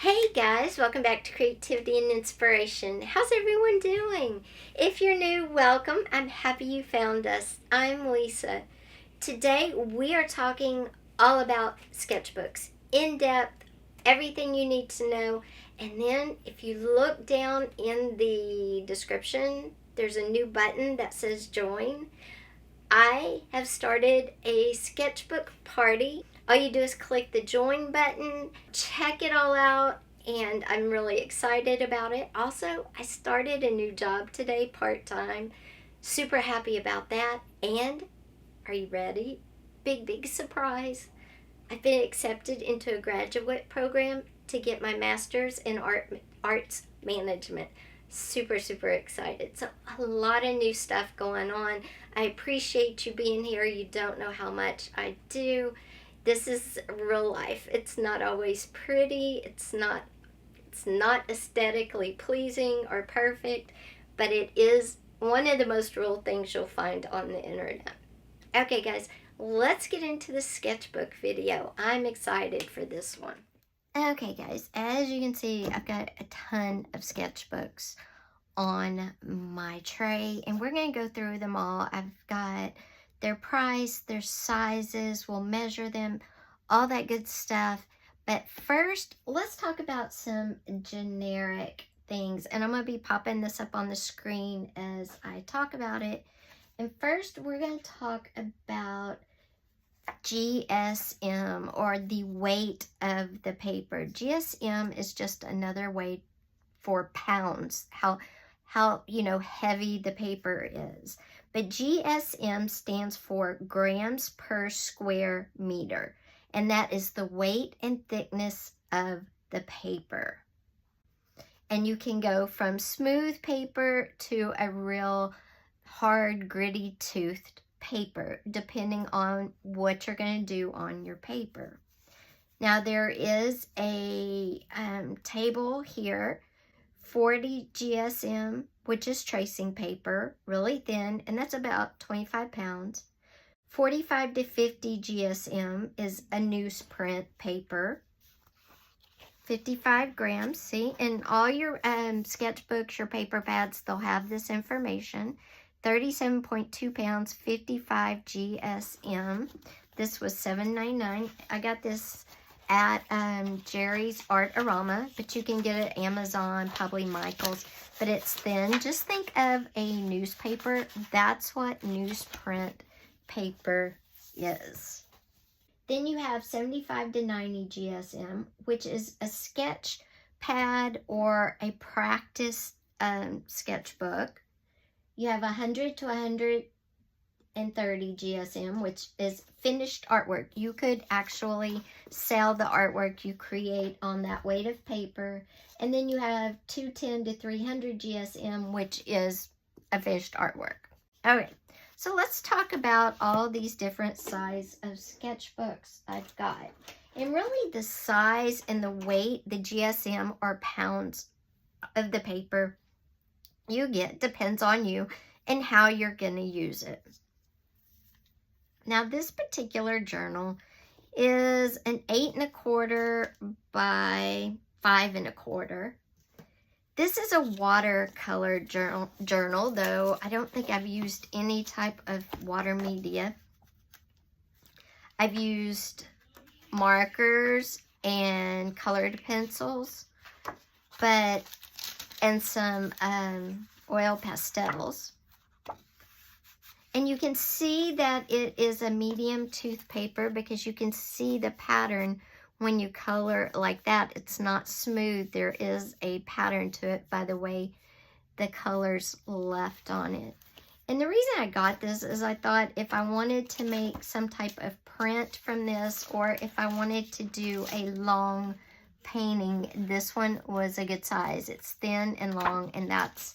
Hey guys, welcome back to Creativity and Inspiration. How's everyone doing? If you're new, welcome. I'm happy you found us. I'm Lisa. Today we are talking all about sketchbooks, in depth, everything you need to know. And then if you look down in the description, there's a new button that says join. I have started a sketchbook party. All you do is click the join button, check it all out, and I'm really excited about it. Also, I started a new job today, part-time. Super happy about that. And are you ready? Big surprise. I've been accepted into a graduate program to get my master's in arts management. Super excited. So a lot of new stuff going on. I appreciate you being here. You don't know how much I do. This is real life. It's not always pretty. It's not aesthetically pleasing or perfect, but it is one of the most real things you'll find on the internet. Okay guys, let's get into the sketchbook video. I'm excited for this one. Okay guys, as you can see, I've got a ton of sketchbooks on my tray, and we're going to go through them all. I've got their price, their sizes, we'll measure them, all that good stuff. But first, let's talk about some generic things, and I'm going to be popping this up on the screen as I talk about it. And first, we're going to talk about GSM, or the weight of the paper. GSM is just another way for pounds, how heavy the paper is. But GSM stands for grams per square meter, and that is the weight and thickness of the paper. And you can go from smooth paper to a real hard, gritty toothed paper, depending on what you're going to do on your paper. Now there is a table here. 40 GSM, which is tracing paper, really thin, and that's about 25 pounds. 45 to 50 GSM is a newsprint paper. 55 grams, see, in all your sketchbooks, your paper pads, they'll have this information. 37.2 pounds, 55 GSM. This was $7.99. I got this at Jerry's Art-A-Rama, but you can get it at Amazon, probably Michael's, but it's thin. Just think of a newspaper. That's what newsprint paper is. Then you have 75 to 90 GSM, which is a sketch pad or a practice sketchbook. You have 100 to 130 GSM, which is finished artwork. You could actually sell the artwork you create on that weight of paper. And then you have 210 to 300 GSM, which is a finished artwork. Okay, so let's talk about all these different sizes of sketchbooks I've got. And really the size and the weight, the GSM or pounds of the paper you get depends on you and how you're going to use it. Now this particular journal is an 8 1/4 by 5 1/4. This is a watercolor journal, though I don't think I've used any type of water media. I've used markers and colored pencils, and some oil pastels. And you can see that it is a medium tooth paper because you can see the pattern when you color like that. It's not smooth. There is a pattern to it by the way the colors left on it. And the reason I got this is I thought if I wanted to make some type of print from this, or if I wanted to do a long painting, this one was a good size. It's thin and long, and that's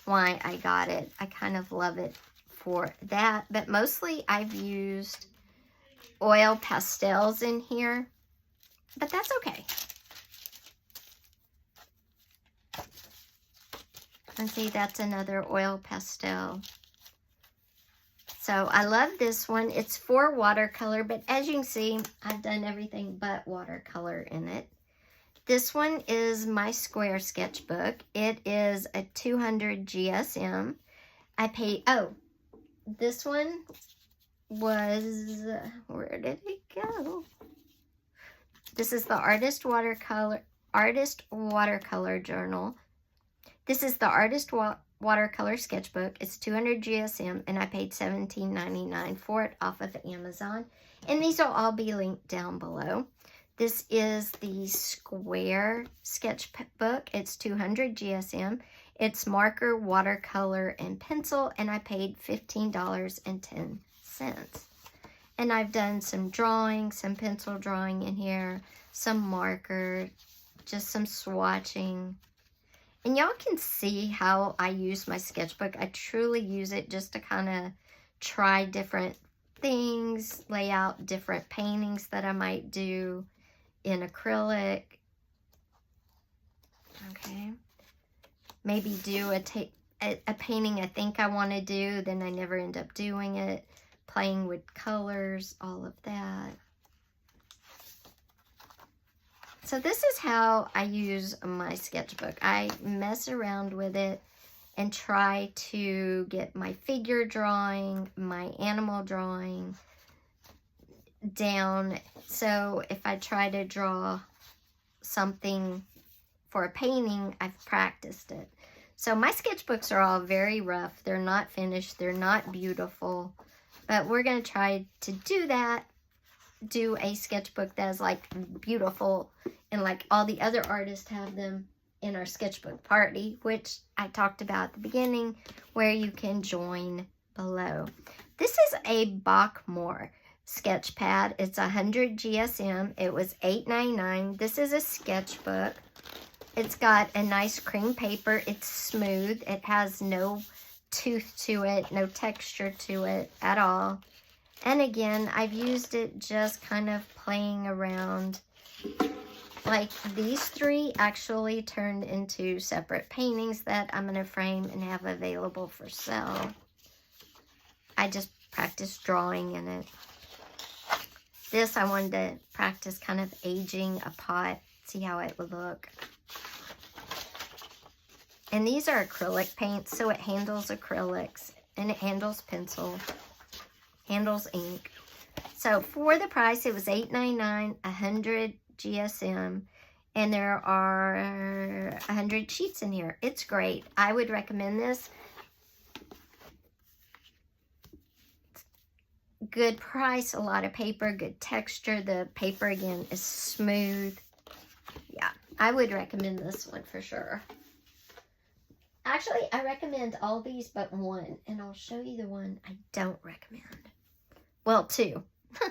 why I got it. I kind of love it for that, but mostly I've used oil pastels in here, but that's okay. And see, that's another oil pastel. So I love this one. It's for watercolor, but as you can see, I've done everything but watercolor in it. This one is my square sketchbook. It is a 200 GSM. I paid, oh, this one was, where did it go? This is the Artist Watercolor Journal. This is the Artist Watercolor Sketchbook. It's 200 GSM, and I paid $17.99 for it off of Amazon. And these will all be linked down below. This is the Square Sketchbook. It's 200 GSM. It's marker, watercolor, and pencil, and I paid $15.10. And I've done some drawing, some pencil drawing in here, some marker, just some swatching. And y'all can see how I use my sketchbook. I truly use it just to kind of try different things, lay out different paintings that I might do in acrylic. Okay. Maybe do a painting I think I want to do, then I never end up doing it. Playing with colors, all of that. So this is how I use my sketchbook. I mess around with it and try to get my figure drawing, my animal drawing down. So if I try to draw something for a painting, I've practiced it. So my sketchbooks are all very rough. They're not finished. They're not beautiful. But we're going to try to do that. Do a sketchbook that is like beautiful and like all the other artists have them in our sketchbook party, which I talked about at the beginning, where you can join below. This is a Bachmore sketch pad. It's 100 GSM. It was $8.99. This is a sketchbook. It's got a nice cream paper. It's smooth. It has no tooth to it, no texture to it at all. And again, I've used it just kind of playing around. Like these three actually turned into separate paintings that I'm going to frame and have available for sale. I just practiced drawing in it. This I wanted to practice kind of aging a pot, see how it would look. And these are acrylic paints, so it handles acrylics and it handles pencil, handles ink. So for the price, it was $8.99, 100 GSM, and there are 100 sheets in here. It's great. I would recommend this. Good price, a lot of paper, good texture. The paper, again, is smooth. Yeah, I would recommend this one for sure. Actually, I recommend all these but one, and I'll show you the one I don't recommend. Well, two.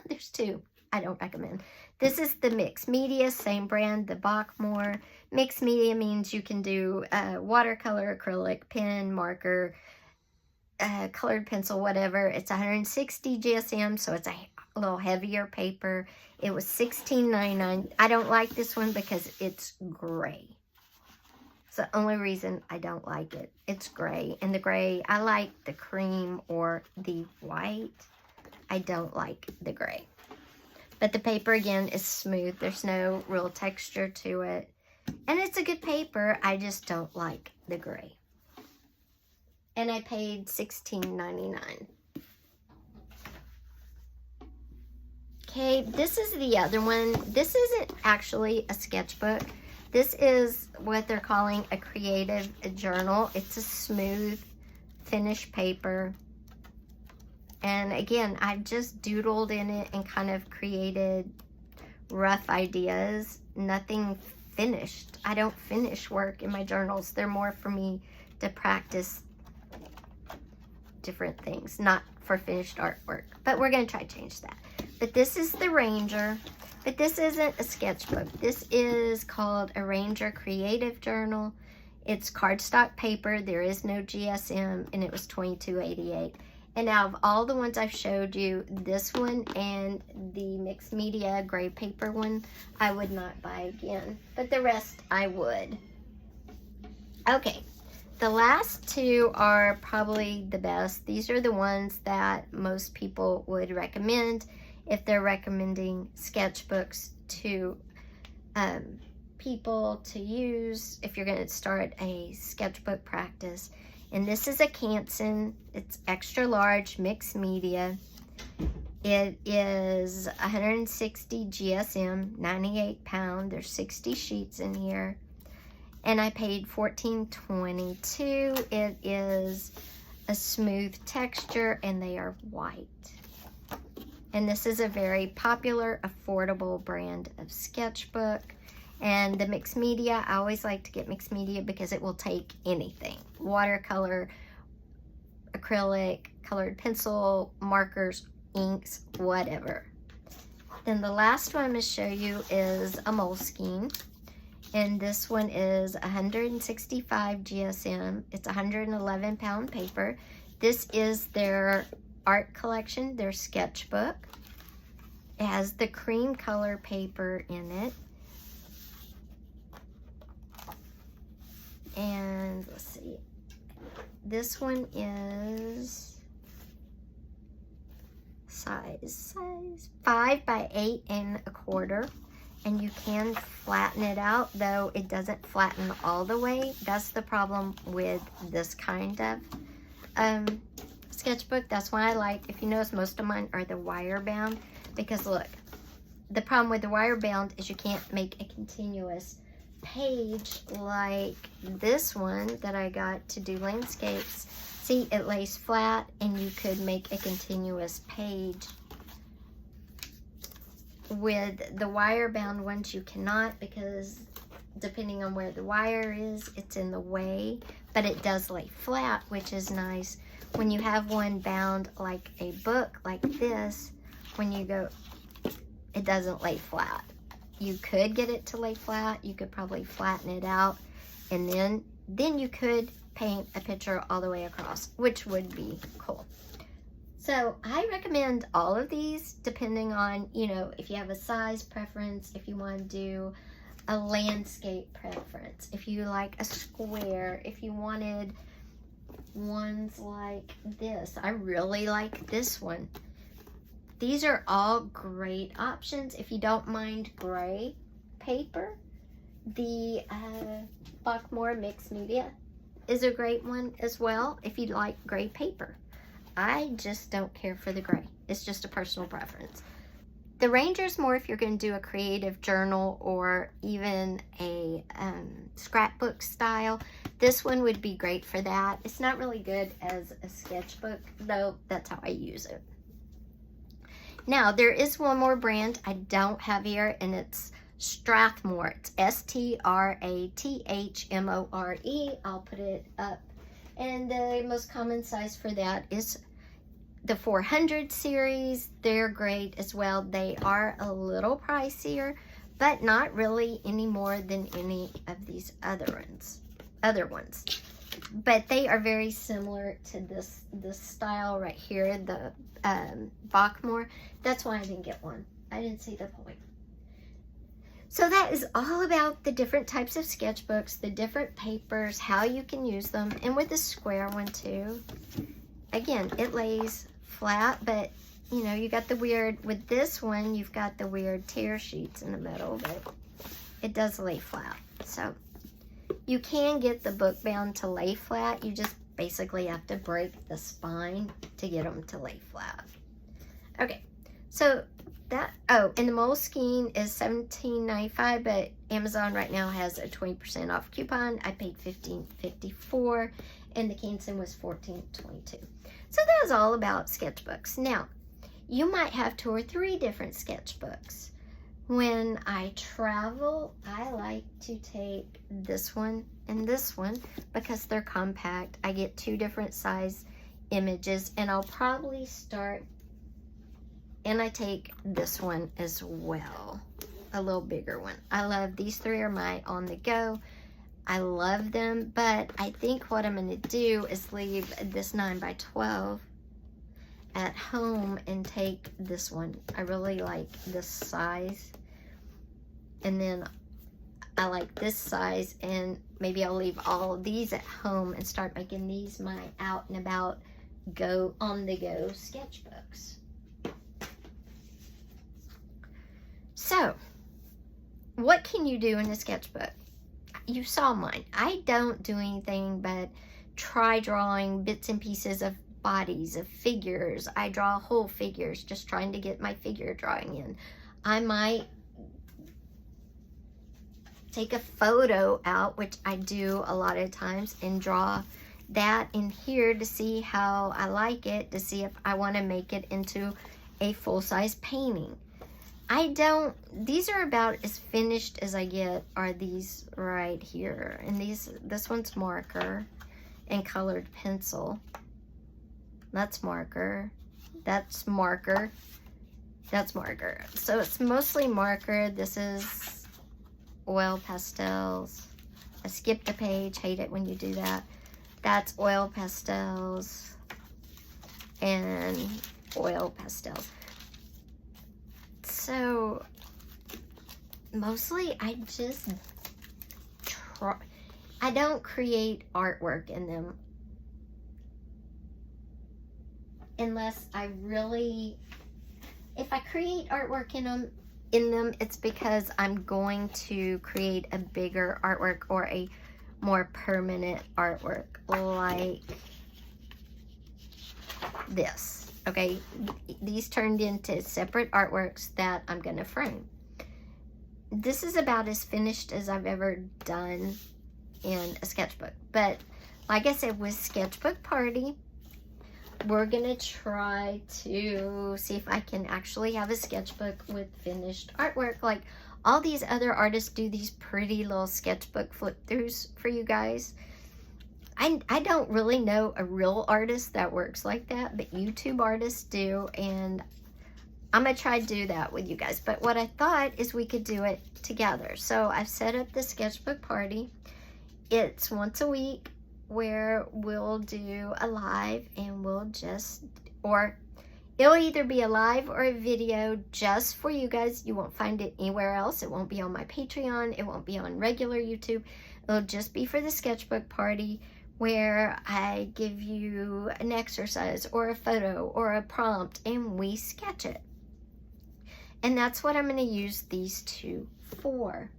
There's two I don't recommend. This is the Mixed Media, same brand, the Bachmore. Mixed Media means you can do watercolor, acrylic, pen, marker, colored pencil, whatever. It's 160 GSM, so it's a little heavier paper. It was $16.99. I don't like this one because it's gray. It's the only reason I don't like it. It's gray. And the gray, I like the cream or the white. I don't like the gray. But the paper, again, is smooth. There's no real texture to it. And it's a good paper. I just don't like the gray. And I paid $16.99. Okay, this is the other one. This isn't actually a sketchbook. This is what they're calling a creative journal. It's a smooth finished paper. And again, I've just doodled in it and kind of created rough ideas. Nothing finished. I don't finish work in my journals. They're more for me to practice different things, not for finished artwork. But we're going to try to change that. But this is the Ranger. But this isn't a sketchbook. This is called a Ranger Creative Journal. It's cardstock paper. There is no GSM, and it was $22.88. And out of all the ones I've showed you, this one and the Mixed Media gray paper one, I would not buy again. But the rest, I would. Okay, the last two are probably the best. These are the ones that most people would recommend if they're recommending sketchbooks to people to use if you're going to start a sketchbook practice. And this is a Canson. It's extra large mixed media. It is 160 GSM, 98 pound. There's 60 sheets in here. And I paid $14.22. It is a smooth texture and they are white. And this is a very popular, affordable brand of sketchbook. And the mixed media, I always like to get mixed media because it will take anything. Watercolor, acrylic, colored pencil, markers, inks, whatever. Then the last one I'm going to show you is a Moleskine. And this one is 165 GSM. It's 111 pound paper. This is their art collection, their sketchbook. It has the cream color paper in it. And let's see, this one is size 5 by 8 1/4, and you can flatten it out, though it doesn't flatten all the way. That's the problem with this kind of sketchbook. That's why I like, if you notice, most of mine are the wire bound, because look, the problem with the wire bound is you can't make a continuous page like this one that I got to do landscapes. See, it lays flat and you could make a continuous page. With the wire bound ones you cannot, because depending on where the wire is, it's in the way, but it does lay flat, which is nice. When you have one bound like a book like this, when you go, it doesn't lay flat. You could get it to lay flat. You could probably flatten it out, and then you could paint a picture all the way across, which would be cool. So I recommend all of these depending on, you know, if you have a size preference, if you want to do a landscape preference, if you like a square, if you wanted ones like this. I really like this one. These are all great options. If you don't mind gray paper, the Bachmore Mixed Media is a great one as well if you like gray paper. I just don't care for the gray. It's just a personal preference. The Ranger's more if you're going to do a creative journal or even a scrapbook style. This one would be great for that. It's not really good as a sketchbook, though that's how I use it. Now, there is one more brand I don't have here, and it's Strathmore. It's S-T-R-A-T-H-M-O-R-E. I'll put it up. And the most common size for that is the 400 series. They're great as well. They are a little pricier, but not really any more than any of these other ones. But they are very similar to this style right here, the Bachmore. That's why I didn't get one. I didn't see the point. So that is all about the different types of sketchbooks, the different papers, how you can use them. And with the square one too, again, it lays flat, but you know, you got the weird, with this one, you've got the weird tear sheets in the middle, but it does lay flat. So you can get the book bound to lay flat. You just basically have to break the spine to get them to lay flat. Okay, so that, oh, and the Moleskine is $17.95, but Amazon right now has a 20% off coupon. I paid $15.54, and the Canson was $14.22. So that was all about sketchbooks. Now, you might have 2 or 3 different sketchbooks. When I travel, I like to take this one and this one because they're compact. I get 2 different size images, and I'll probably start, and I take this one as well, a little bigger one. I love, these 3 are my on the go. I love them, but I think what I'm going to do is leave this 9 by 12 at home and take this one. I really like this size, and then I like this size, and maybe I'll leave all of these at home and start making these my out and about go on the go sketchbooks. So what can you do in a sketchbook? You saw mine. I don't do anything but try drawing bits and pieces of bodies, of figures. I draw whole figures, just trying to get my figure drawing in. I might take a photo out, which I do a lot of times, and draw that in here to see how I like it, to see if I want to make it into a full-size painting. These are about as finished as I get, are these right here. And this one's marker and colored pencil. That's marker. That's marker. That's marker. So it's mostly marker. This is oil pastels. I skipped a page. Hate it when you do that. That's oil pastels and oil pastels. So mostly I just try. I don't create artwork in them unless I really, if I create artwork in them, it's because I'm going to create a bigger artwork or a more permanent artwork, like this. Okay, these turned into separate artworks that I'm gonna frame. This is about as finished as I've ever done in a sketchbook. But like I said, with Sketchbook Party, we're gonna try to see if I can actually have a sketchbook with finished artwork. Like all these other artists do these pretty little sketchbook flip throughs for you guys. I don't really know a real artist that works like that, but YouTube artists do, and I'm gonna try to do that with you guys. But what I thought is we could do it together. So I've set up the Sketchbook Party. It's once a week where we'll do a live, and we'll just, or it'll either be a live or a video just for you guys. You won't find it anywhere else. It won't be on my Patreon. It won't be on regular YouTube. It'll just be for the Sketchbook Party, where I give you an exercise or a photo or a prompt and we sketch it. And that's what I'm going to use these two for.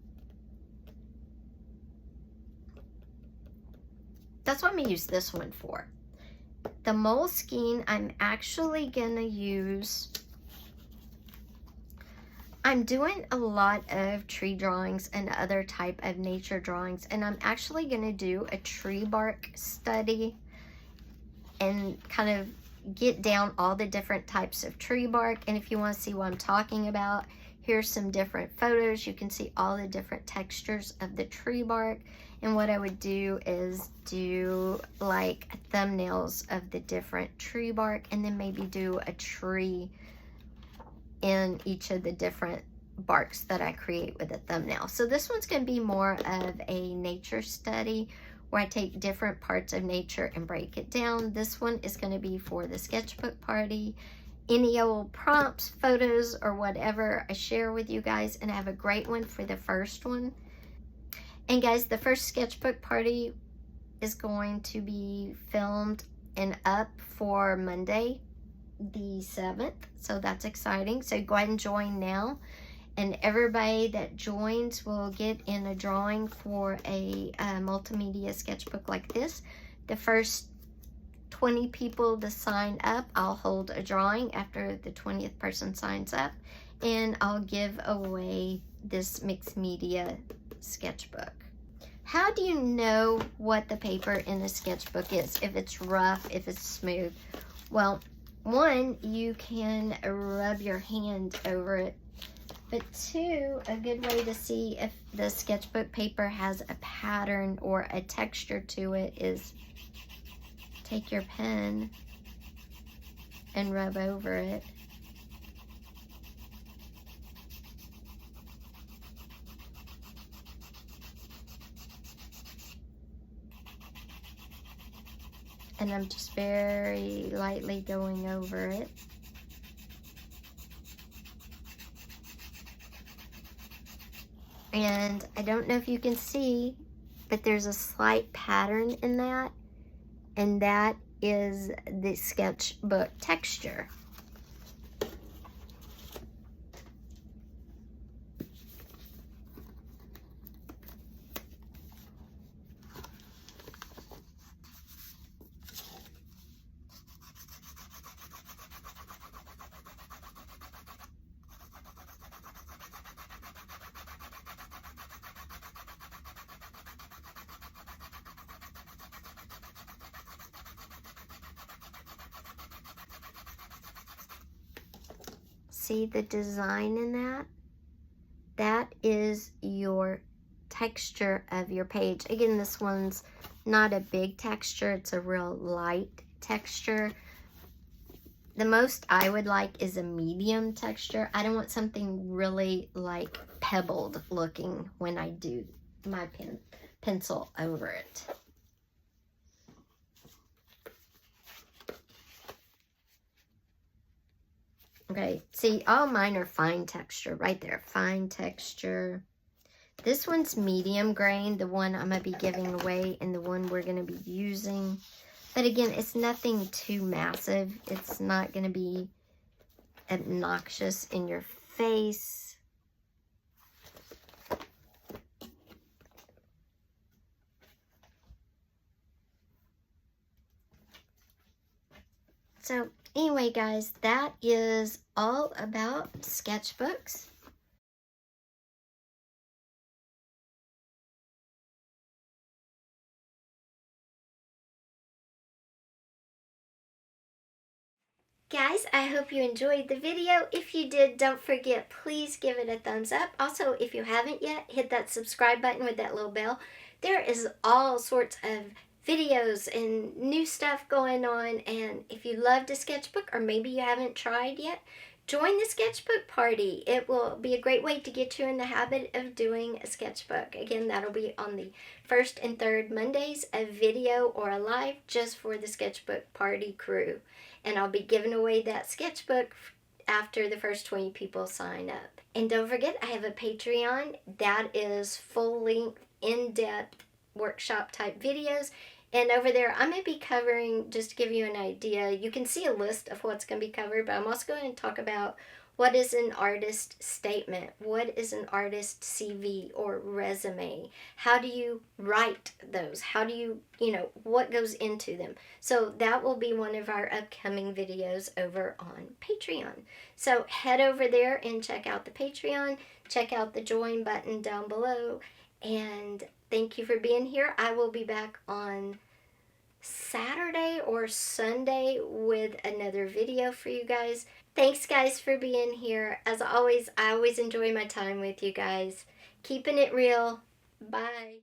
That's what I'm going to use this one for. The Moleskine, I'm actually going to use, I'm doing a lot of tree drawings and other type of nature drawings, and I'm actually going to do a tree bark study and kind of get down all the different types of tree bark. And if you want to see what I'm talking about, here's some different photos. You can see all the different textures of the tree bark. And what I would do is do like thumbnails of the different tree bark, and then maybe do a tree in each of the different barks that I create with a thumbnail. So this one's going to be more of a nature study where I take different parts of nature and break it down. This one is going to be for the Sketchbook Party. Any old prompts, photos, or whatever I share with you guys, and I have a great one for the first one. And guys, the first Sketchbook Party is going to be filmed and up for Monday, the 7th, so that's exciting. So go ahead and join now, and everybody that joins will get in a drawing for a multimedia sketchbook like this. The first 20 people to sign up, I'll hold a drawing after the 20th person signs up, and I'll give away this mixed media sketchbook. How do you know what the paper in a sketchbook is? If it's rough, if it's smooth? Well, one, you can rub your hand over it. But two, a good way to see if the sketchbook paper has a pattern or a texture to it is take your pen and rub over it. And I'm just very lightly going over it. And I don't know if you can see, but there's a slight pattern in that. And that is the sketchbook texture. see the design in that? That is your texture of your page. Again, this one's not a big texture, it's a real light texture. The most I would like is a medium texture. I don't want something really like pebbled looking when I do my pencil over it. Okay, see, all mine are fine texture right there, fine texture. This one's medium grain, the one I'm going to be giving away and the one we're going to be using. But again, it's nothing too massive. It's not going to be obnoxious in your face. So anyway, guys, that is all about sketchbooks. Guys, I hope you enjoyed the video. If you did, don't forget, please give it a thumbs up. Also, if you haven't yet, hit that subscribe button with that little bell. There is all sorts of videos and new stuff going on, and if you loved a sketchbook or maybe you haven't tried yet, join the Sketchbook Party. It will be a great way to get you in the habit of doing a sketchbook. Again, that'll be on the first and third Mondays, a video or a live just for the Sketchbook Party crew. And I'll be giving away that sketchbook after the first 20 people sign up. And don't forget, I have a Patreon that is full-length, in-depth workshop type videos. And over there, I'm going to be covering, just to give you an idea, you can see a list of what's going to be covered, but I'm also going to talk about what is an artist statement, what is an artist CV or resume, how do you write those, how do you, what goes into them. So that will be one of our upcoming videos over on Patreon. So head over there and check out the Patreon, check out the join button down below, and thank you for being here. I will be back on Saturday or Sunday with another video for you guys. Thanks guys for being here. As always, I always enjoy my time with you guys. Keeping it real. Bye.